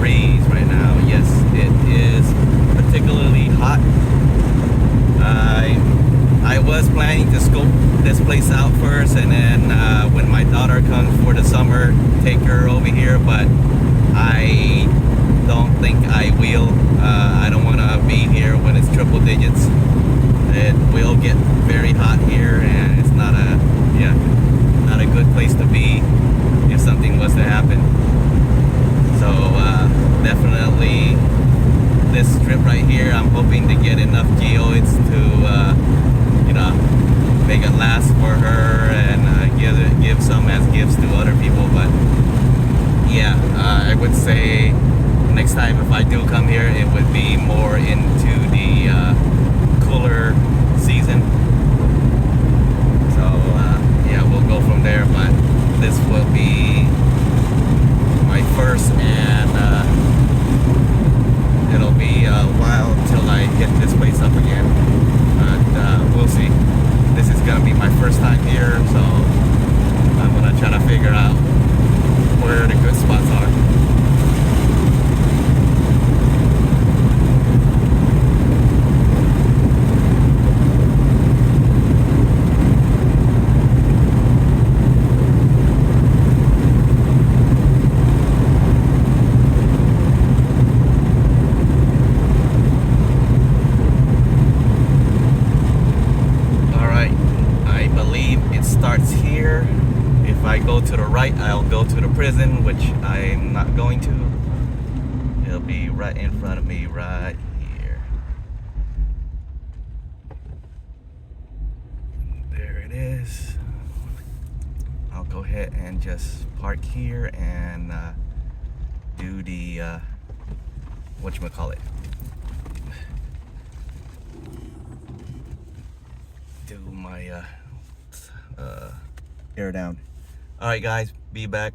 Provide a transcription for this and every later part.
degrees right now. Yes, it is particularly hot. I was planning to scope this place out first, and then when my daughter comes for the summer, take her over here, but I don't think I will. I don't want to be here when it's triple digits. It will get very hot here, and it's not a good place to be if something was to happen. So definitely this trip right here, I'm hoping to get enough geodes to make it last for her, and give some as gifts to other people. But yeah, I would say next time if I do come here, it would be more into the cooler season. So yeah, we'll go from there. But this will be my first, and it'll be a while till I hit this place up again. But we'll see. This is gonna be my first time here, so I'm gonna try to figure out where the good spots are. I'll go to the prison, which I'm not going to. It'll be right in front of me right here. There it is. I'll go ahead and just park here and do the whatchamacallit, do my air down. All right, guys, be back.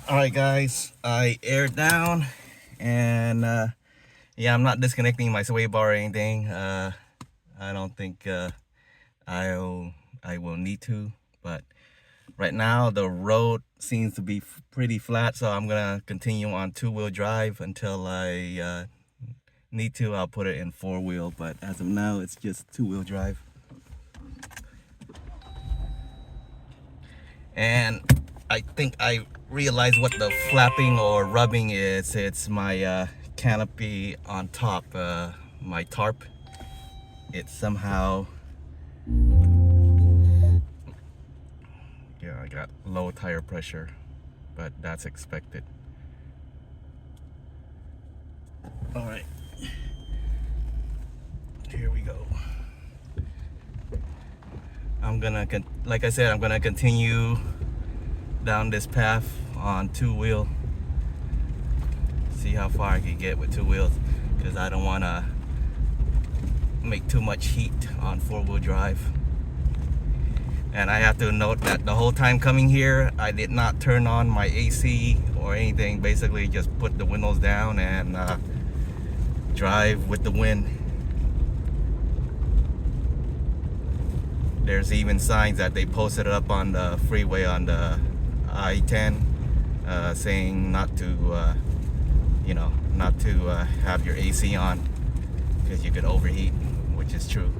All right, guys, I aired down, and yeah, I'm not disconnecting my sway bar or anything. I don't think I will need to, but right now the road seems to be pretty flat, so I'm gonna continue on two-wheel drive until I need to. I'll put it in four-wheel, but as of now it's just two-wheel drive. And I think I realized what the flapping or rubbing is. It's my canopy on top, my tarp. It's somehow, yeah, I got low tire pressure, but that's expected. All right, here we go. Like I said, I'm gonna continue down this path on two-wheel. See how far I can get with two wheels, because I don't want to make too much heat on four-wheel drive. And I have to note that the whole time coming here, I did not turn on my AC or anything. Basically just put the windows down and drive with the wind. There's even signs that they posted up on the freeway on the I-10 saying not to have your AC on because you could overheat, which is true.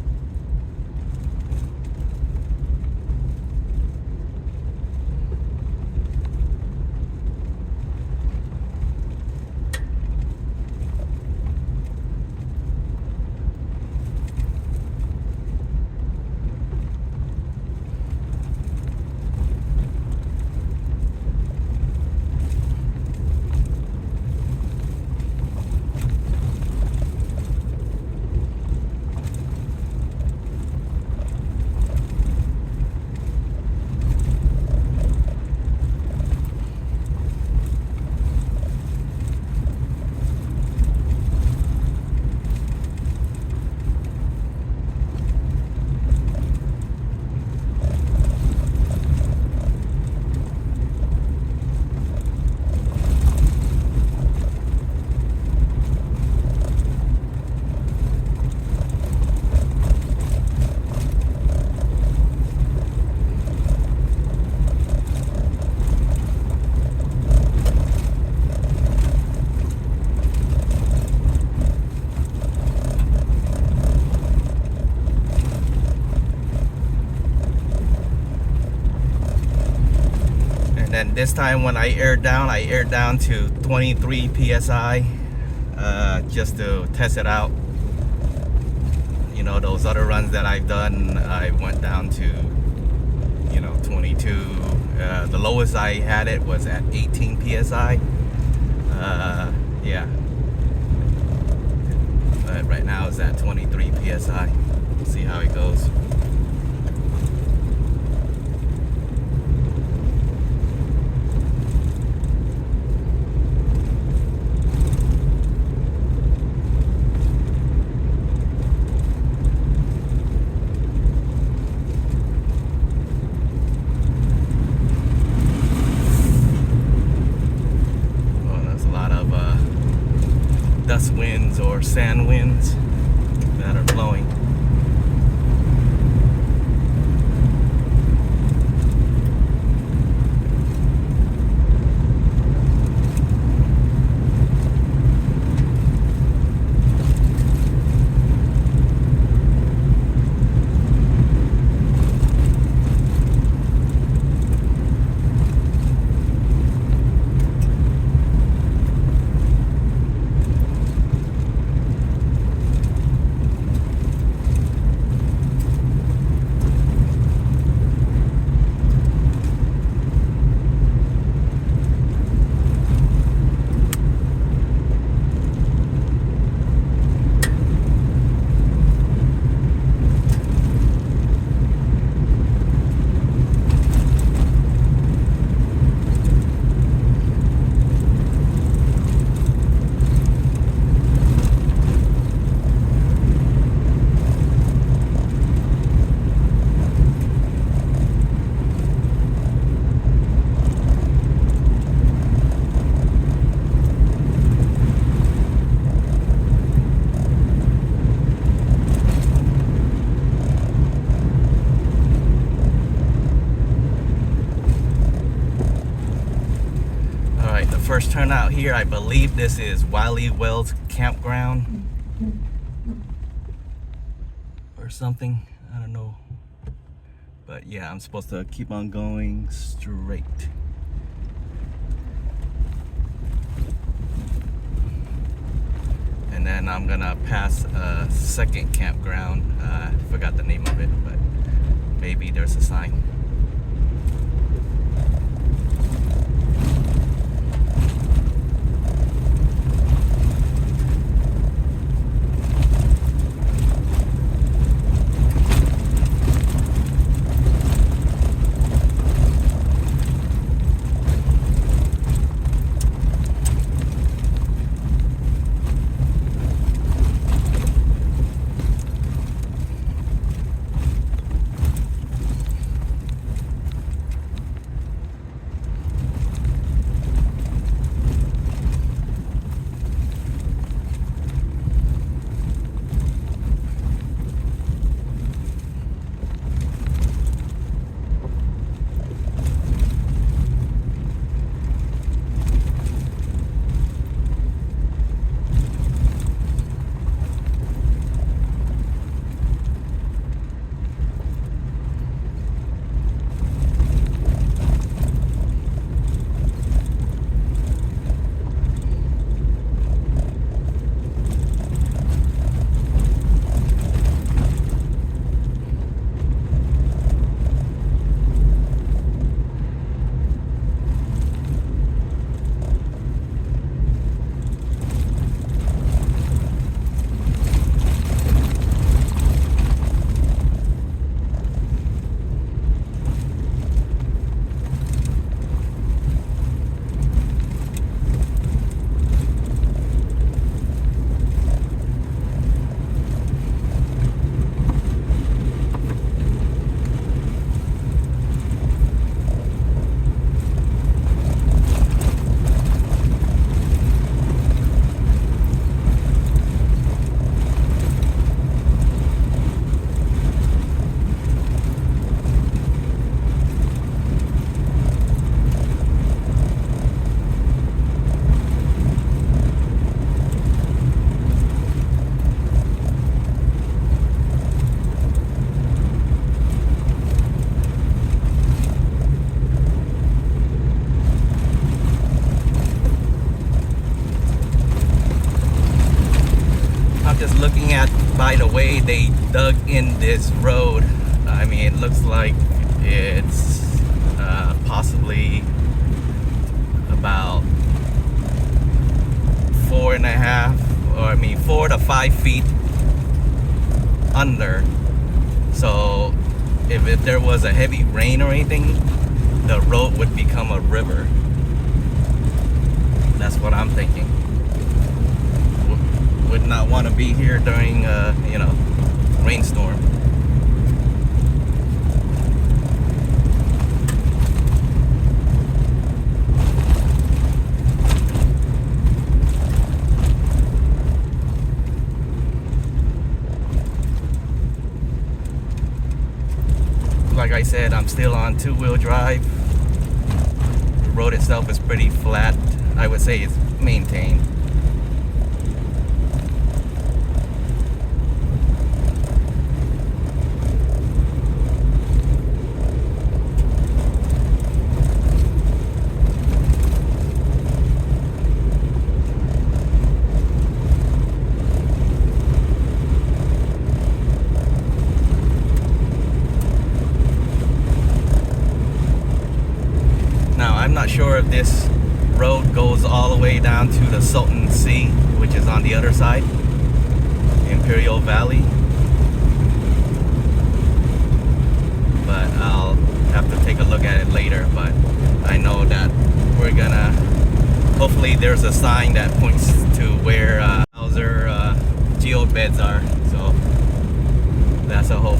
And this time when I aired down to 23 psi, just to test it out. You know, those other runs that I've done, I went down to, you know, 22. The lowest I had it was at 18 psi. Yeah, but right now it's at 23 psi. See how it goes. Dust winds or sand winds that are blowing. First turnout here, I believe this is Wiley Wells Campground or something, I don't know, but yeah, I'm supposed to keep on going straight. And then I'm gonna pass a second campground. I forgot the name of it, but maybe there's a sign. by the way they dug in this road, I mean, it looks like it's possibly about 4 to 5 feet under. So if there was a heavy rain or anything, the road would become a river. That's what I'm thinking. Would not want to be here during rainstorm. Like I said, I'm still on 2-wheel drive. The road itself is pretty flat. I would say it's maintained. I'm not sure if this road goes all the way down to the Salton Sea, which is on the other side, Imperial Valley, but I'll have to take a look at it later. But I know that we're gonna, hopefully there's a sign that points to where Hauser Geode Beds are, so that's a hope.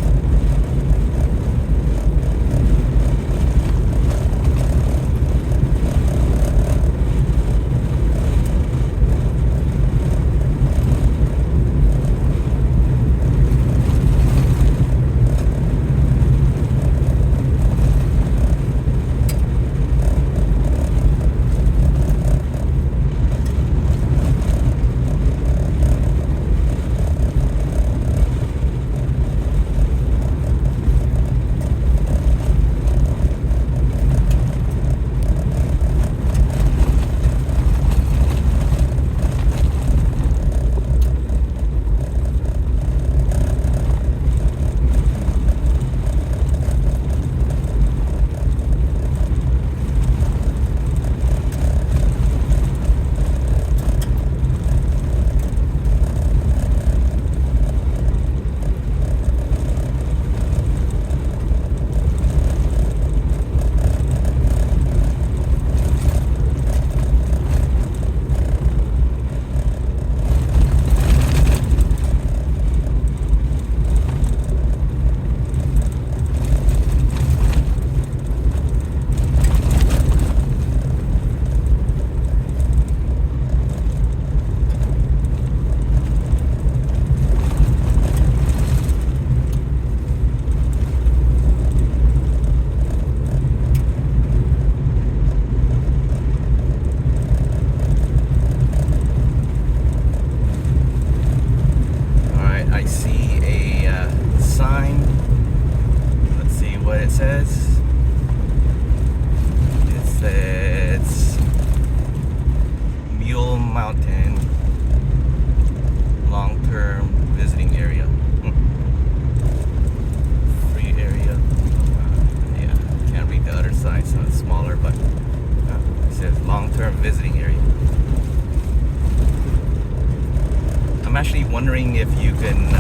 Actually wondering if you can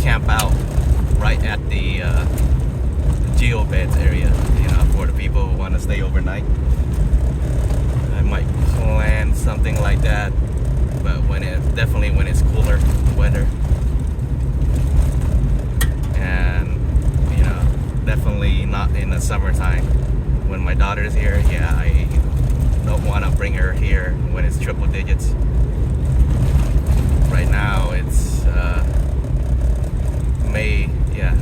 camp out right at the Geode Beds area, for the people who want to stay overnight. I might plan something like that, but definitely when it's cooler weather, and definitely not in the summertime. When my daughter's here, yeah, I don't want to bring her here when it's triple digits. Right now it's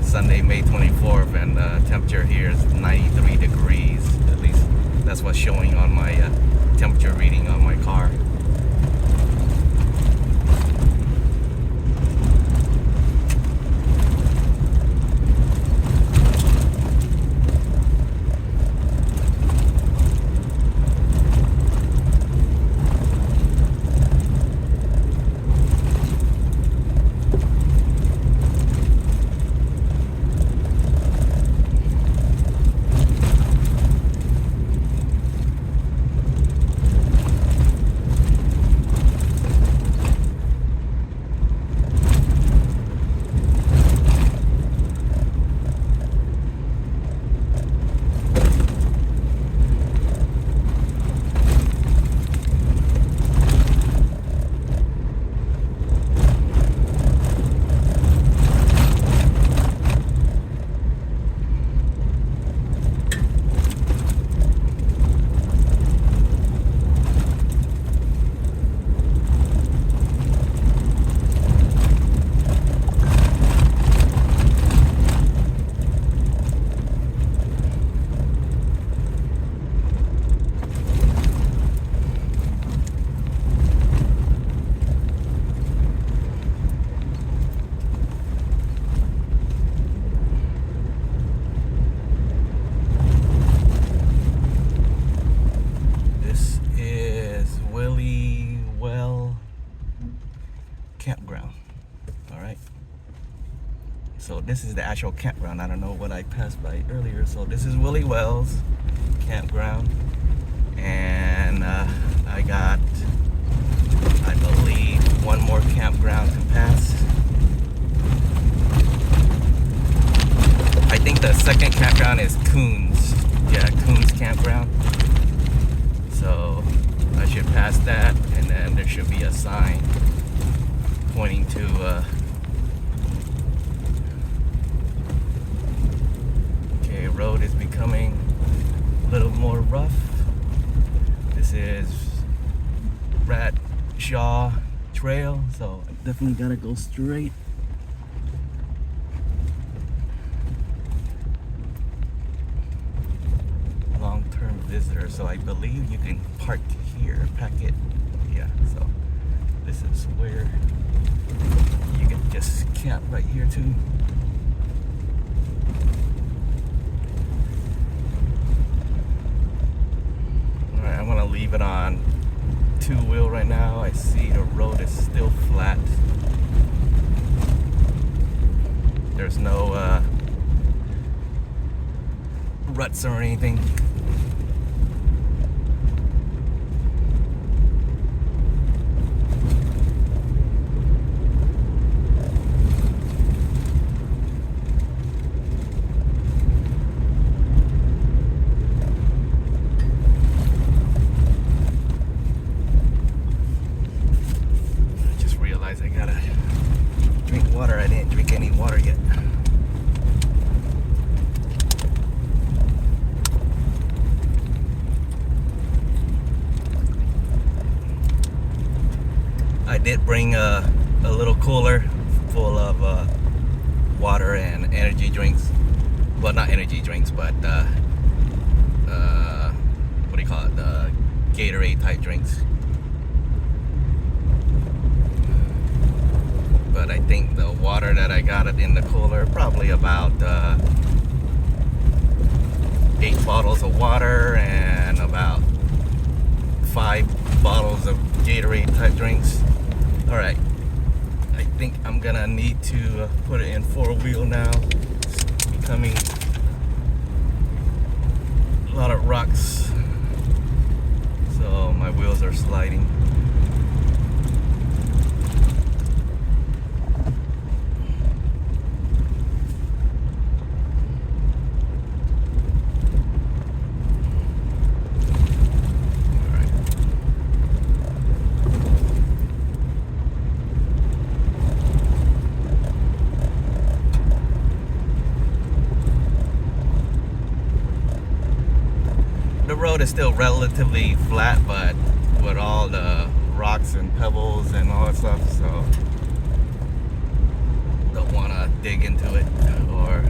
Sunday, May 24th, and the temperature here is 93 degrees. At least that's what's showing on my temperature reading on my car. this is the actual campground. I don't know what I passed by earlier. So this is Willie Wells campground, and I got, I believe, one more campground to pass. I think the second campground is Coons. Yeah, Coons campground. So I should pass that, and then there should be a sign pointing to okay, road is becoming a little more rough. This is Shaw Trail, so I definitely gotta go straight. Long-term visitor, so I believe you can park here, pack it. Yeah, so this is where you can just camp right here too. Alright, I'm gonna leave it on two-wheel right now. I see the road is still flat. There's no ruts or anything. I gotta drink water. I didn't drink any water yet. I did bring a little cooler full of water and energy drinks. Well, not energy drinks, but what do you call it? Gatorade type drinks. But I think the water that I got it in the cooler, probably about 8 bottles of water and about 5 bottles of Gatorade type drinks. Alright, I think I'm gonna need to put it in 4-wheel now. It's becoming a lot of rocks, so my wheels are sliding. The road is still relatively flat, but with all the rocks and pebbles and all that stuff, so don't want to dig into it or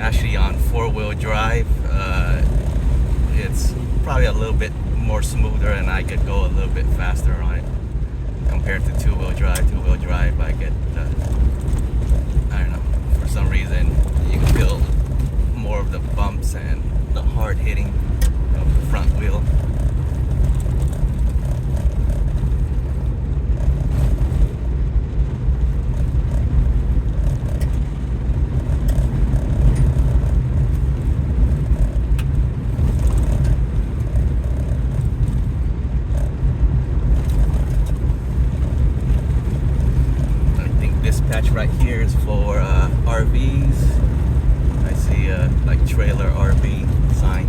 actually on 4-wheel drive, it's probably a little bit more smoother and I could go a little bit faster on it compared to 2-wheel drive. 2-wheel drive, I get, I don't know, for some reason you can feel more of the bumps and the hard hitting of the front wheel. Patch right here is for RVs. I see a like trailer RV sign.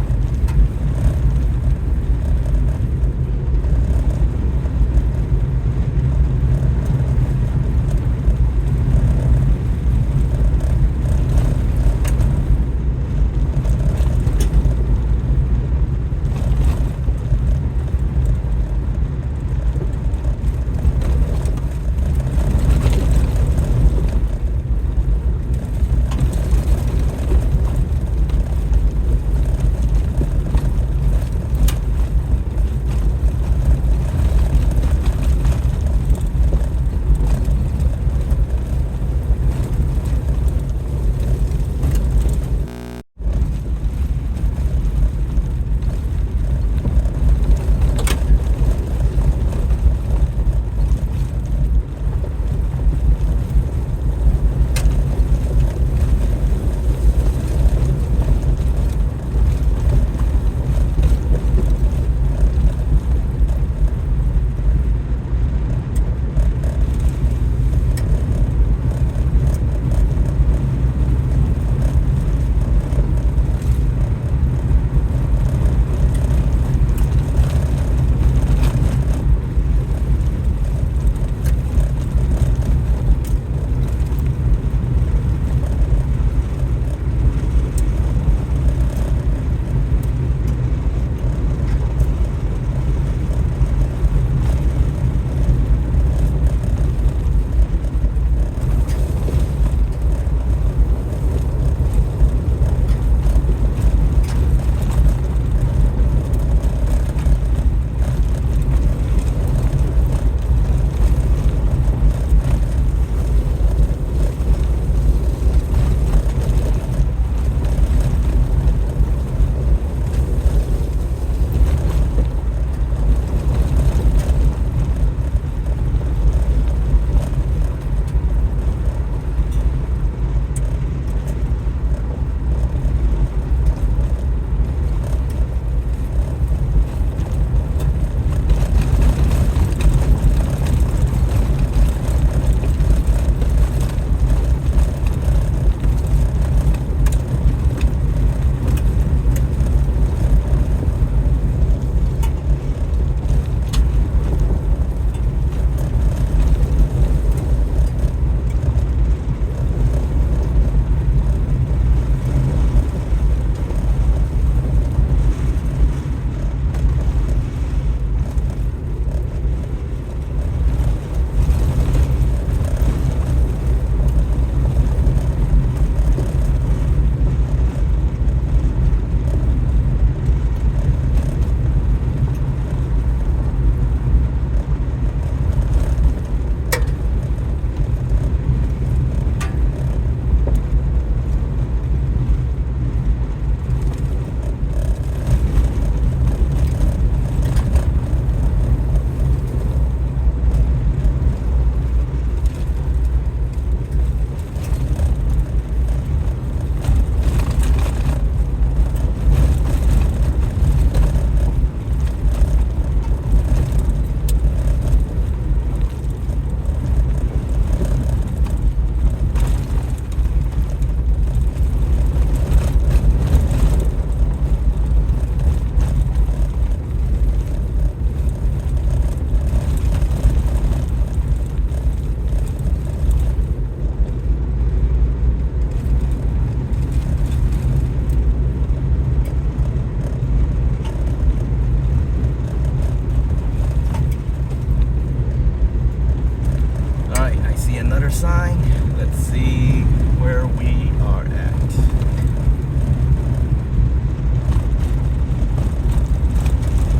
sign. Let's see where we are at.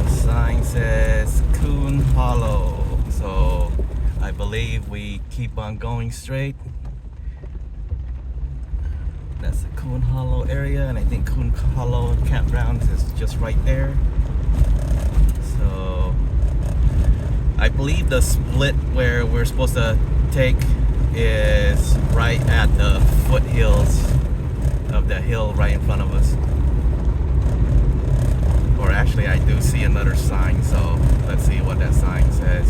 The sign says Coon Hollow, so I believe we keep on going straight. That's the Coon Hollow area, and I think Coon Hollow campground is just right there. So I believe the split where we're supposed to take is right at the foothills of the hill right in front of us. Or actually, I do see another sign, so let's see what that sign says.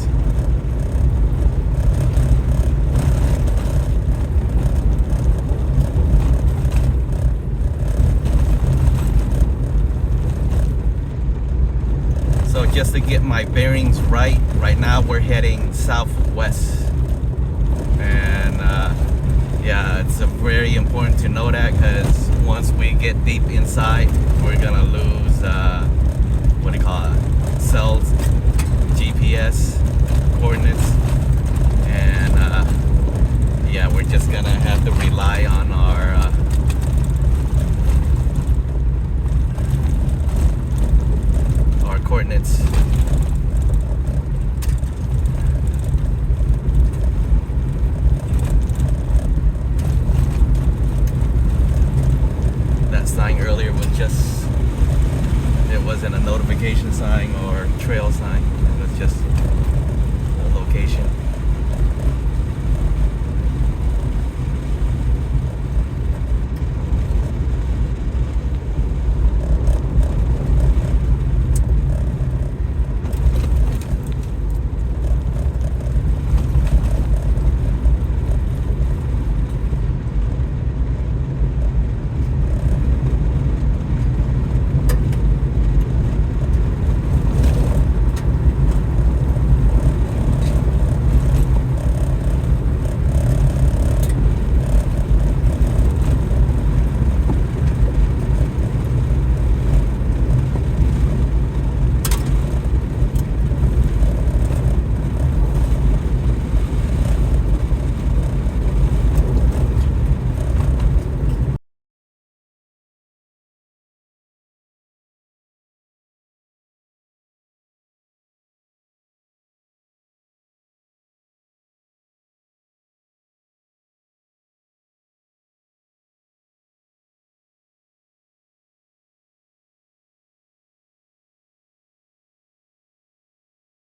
So just to get my bearings right now we're heading southwest. And yeah, it's very important to know that, because once we get deep inside, we're gonna lose what do you call it? Cells, GPS coordinates, and yeah, we're just gonna have to rely on our coordinates. That sign earlier was just, it wasn't a notification sign or trail sign.